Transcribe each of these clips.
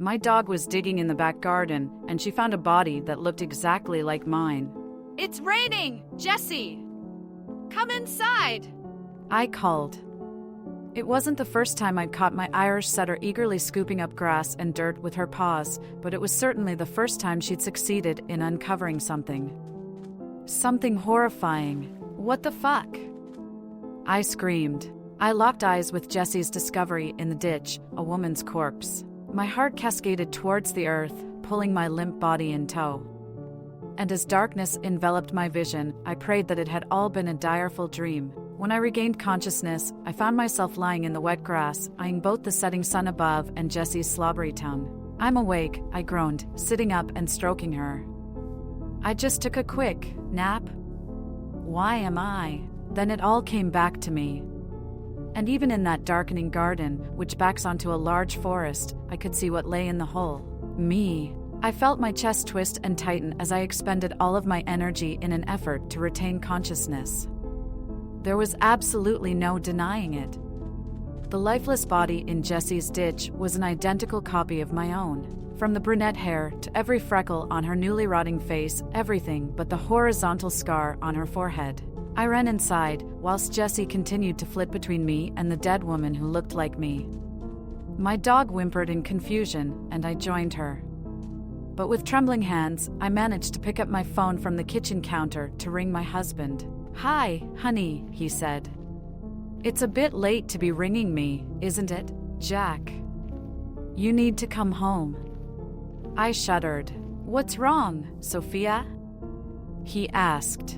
My dog was digging in the back garden, and she found a body that looked exactly like mine. It's raining! Jesse! Come inside! I called. It wasn't the first time I'd caught my Irish setter eagerly scooping up grass and dirt with her paws, but it was certainly the first time she'd succeeded in uncovering something. Something horrifying. What the fuck? I screamed. I locked eyes with Jesse's discovery in the ditch, a woman's corpse. My heart cascaded towards the earth, pulling my limp body in tow. And as darkness enveloped my vision, I prayed that it had all been a direful dream. When I regained consciousness, I found myself lying in the wet grass, eyeing both the setting sun above and Jessie's slobbery tongue. I'm awake, I groaned, sitting up and stroking her. I just took a quick nap. Why am I? Then it all came back to me. And even in that darkening garden, which backs onto a large forest, I could see what lay in the hole. Me. I felt my chest twist and tighten as I expended all of my energy in an effort to retain consciousness. There was absolutely no denying it. The lifeless body in Jessie's ditch was an identical copy of my own. From the brunette hair to every freckle on her newly rotting face, everything but the horizontal scar on her forehead. I ran inside, whilst Jessie continued to flit between me and the dead woman who looked like me. My dog whimpered in confusion, and I joined her. But with trembling hands, I managed to pick up my phone from the kitchen counter to ring my husband. "Hi, honey," he said. "It's a bit late to be ringing me, isn't it, Jack? You need to come home." I shuddered. "What's wrong, Sophia?" He asked.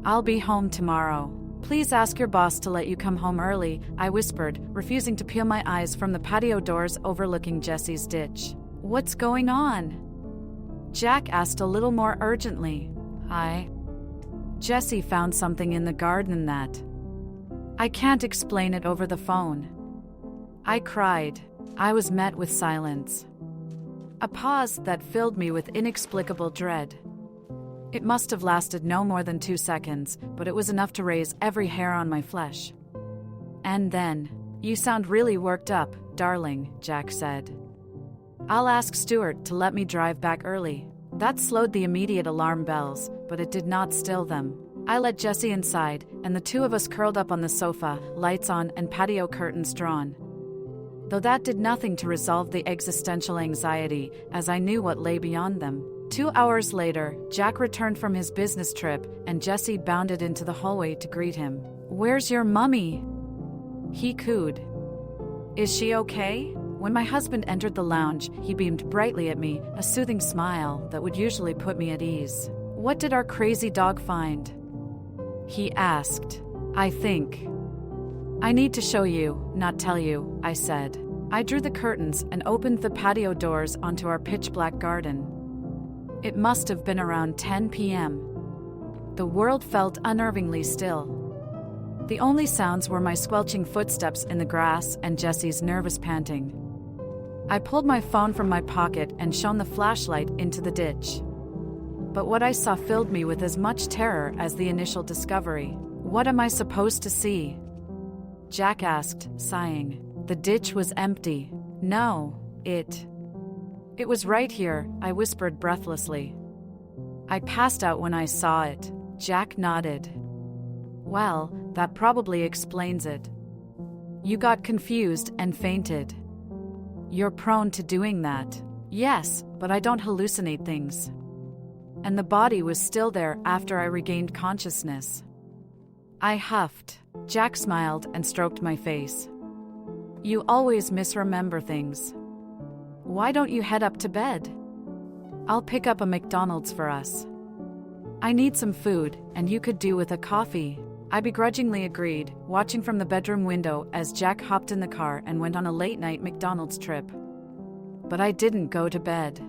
"I'll be home tomorrow. Please ask your boss to let you come home early," I whispered, refusing to peel my eyes from the patio doors overlooking Jessie's ditch. "What's going on?" Jack asked a little more urgently. Jessie found something in the garden that... I can't explain it over the phone." I cried. I was met with silence. A pause that filled me with inexplicable dread. It must have lasted no more than 2 seconds, but it was enough to raise every hair on my flesh. And then, "You sound really worked up, darling," Jack said. "I'll ask Stuart to let me drive back early." That slowed the immediate alarm bells, but it did not still them. I let Jessie inside, and the two of us curled up on the sofa, lights on and patio curtains drawn. Though that did nothing to resolve the existential anxiety, as I knew what lay beyond them. 2 hours later, Jack returned from his business trip, and Jessie bounded into the hallway to greet him. "Where's your mummy?" he cooed. "Is she okay?" When my husband entered the lounge, he beamed brightly at me, a soothing smile that would usually put me at ease. "What did our crazy dog find?" he asked. "I think. I need to show you, not tell you," I said. I drew the curtains and opened the patio doors onto our pitch-black garden. It must have been around 10 p.m. The world felt unnervingly still. The only sounds were my squelching footsteps in the grass and Jessie's nervous panting. I pulled my phone from my pocket and shone the flashlight into the ditch. But what I saw filled me with as much terror as the initial discovery. "What am I supposed to see?" Jack asked, sighing. The ditch was empty. "No, it was right here," I whispered breathlessly. "I passed out when I saw it." Jack nodded. "Well, that probably explains it. You got confused and fainted." "You're prone to doing that." "Yes, but I don't hallucinate things." "And the body was still there after I regained consciousness." I huffed. Jack smiled and stroked my face. "You always misremember things. Why don't you head up to bed? I'll pick up a McDonald's for us. I need some food, and you could do with a coffee." I begrudgingly agreed, watching from the bedroom window as Jack hopped in the car and went on a late-night McDonald's trip. But I didn't go to bed.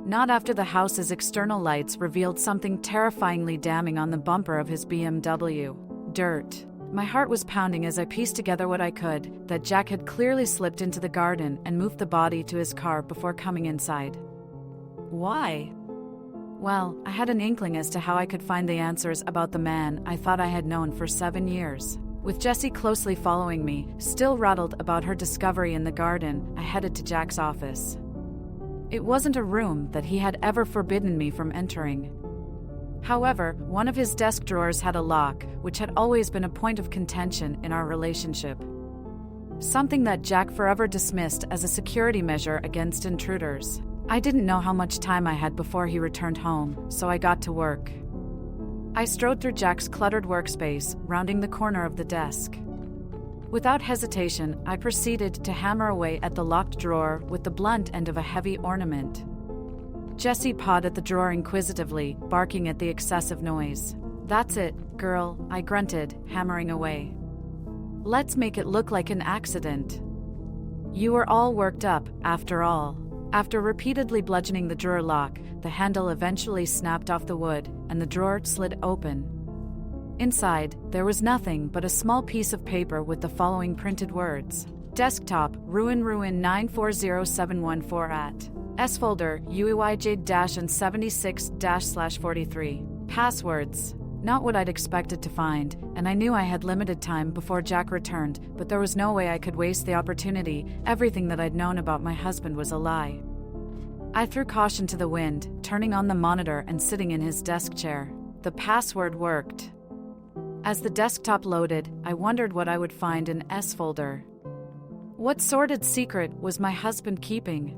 Not after the house's external lights revealed something terrifyingly damning on the bumper of his BMW. Dirt. My heart was pounding as I pieced together what I could, that Jack had clearly slipped into the garden and moved the body to his car before coming inside. Why? Well, I had an inkling as to how I could find the answers about the man I thought I had known for 7 years. With Jessie closely following me, still rattled about her discovery in the garden, I headed to Jack's office. It wasn't a room that he had ever forbidden me from entering. However, one of his desk drawers had a lock, which had always been a point of contention in our relationship. Something that Jack forever dismissed as a security measure against intruders. I didn't know how much time I had before he returned home, so I got to work. I strode through Jack's cluttered workspace, rounding the corner of the desk. Without hesitation, I proceeded to hammer away at the locked drawer with the blunt end of a heavy ornament. Jessie pawed at the drawer inquisitively, barking at the excessive noise. "That's it, girl," I grunted, hammering away. "Let's make it look like an accident. You were all worked up, after all." After repeatedly bludgeoning the drawer lock, the handle eventually snapped off the wood, and the drawer slid open. Inside, there was nothing but a small piece of paper with the following printed words. Desktop, ruin 940714 at S folder, UEYJ-76-/43. Passwords. Not what I'd expected to find, and I knew I had limited time before Jack returned, but there was no way I could waste the opportunity. Everything that I'd known about my husband was a lie. I threw caution to the wind, turning on the monitor and sitting in his desk chair. The password worked. As the desktop loaded, I wondered what I would find in S folder. What sordid secret was my husband keeping?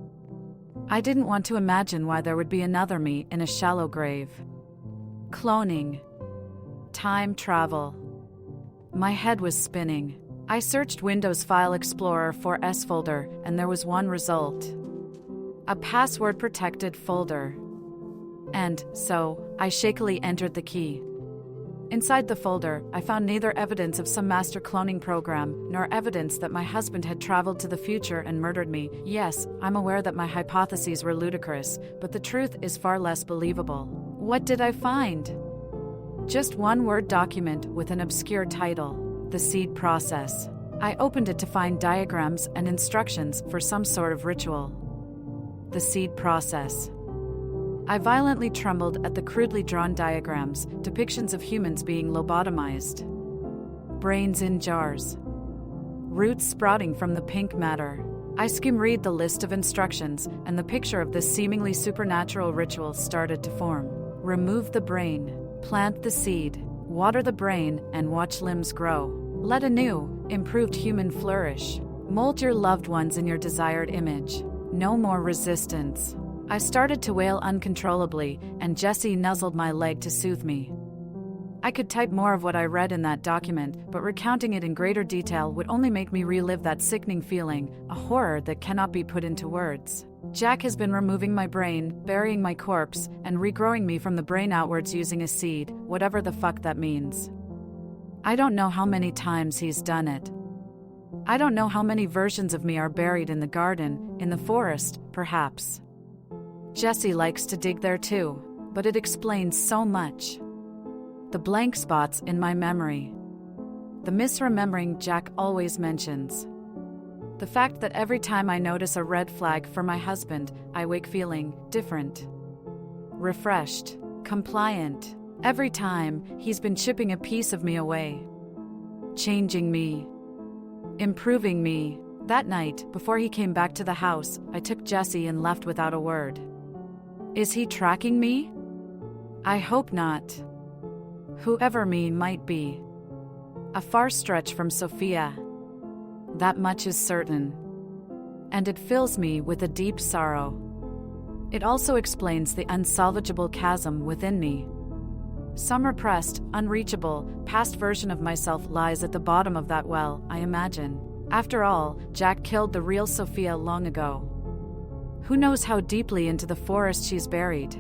I didn't want to imagine why there would be another me in a shallow grave. Cloning. Time travel. My head was spinning. I searched Windows File Explorer for S folder, and there was one result. A password-protected folder. And so, I shakily entered the key. Inside the folder, I found neither evidence of some master cloning program, nor evidence that my husband had traveled to the future and murdered me. Yes, I'm aware that my hypotheses were ludicrous, but the truth is far less believable. What did I find? Just one Word document with an obscure title, The Seed Process. I opened it to find diagrams and instructions for some sort of ritual. The Seed Process. I violently trembled at the crudely drawn diagrams, depictions of humans being lobotomized. Brains in jars. Roots sprouting from the pink matter. I skim-read the list of instructions, and the picture of this seemingly supernatural ritual started to form. Remove the brain. Plant the seed, water the brain, and watch limbs grow. Let a new, improved human flourish. Mold your loved ones in your desired image. No more resistance. I started to wail uncontrollably, and Jessie nuzzled my leg to soothe me. I could type more of what I read in that document, but recounting it in greater detail would only make me relive that sickening feeling, a horror that cannot be put into words. Jack has been removing my brain, burying my corpse, and regrowing me from the brain outwards using a seed, whatever the fuck that means. I don't know how many times he's done it. I don't know how many versions of me are buried in the garden, in the forest, perhaps. Jessie likes to dig there too, but it explains so much. The blank spots in my memory. The misremembering Jack always mentions. The fact that every time I notice a red flag for my husband, I wake feeling different. Refreshed. Compliant. Every time, he's been chipping a piece of me away. Changing me. Improving me. That night, before he came back to the house, I took Jessie and left without a word. Is he tracking me? I hope not. Whoever me might be. A far stretch from Sophia. That much is certain. And it fills me with a deep sorrow. It also explains the unsalvageable chasm within me. Some repressed, unreachable, past version of myself lies at the bottom of that well, I imagine. After all, Jack killed the real Sophia long ago. Who knows how deeply into the forest she's buried?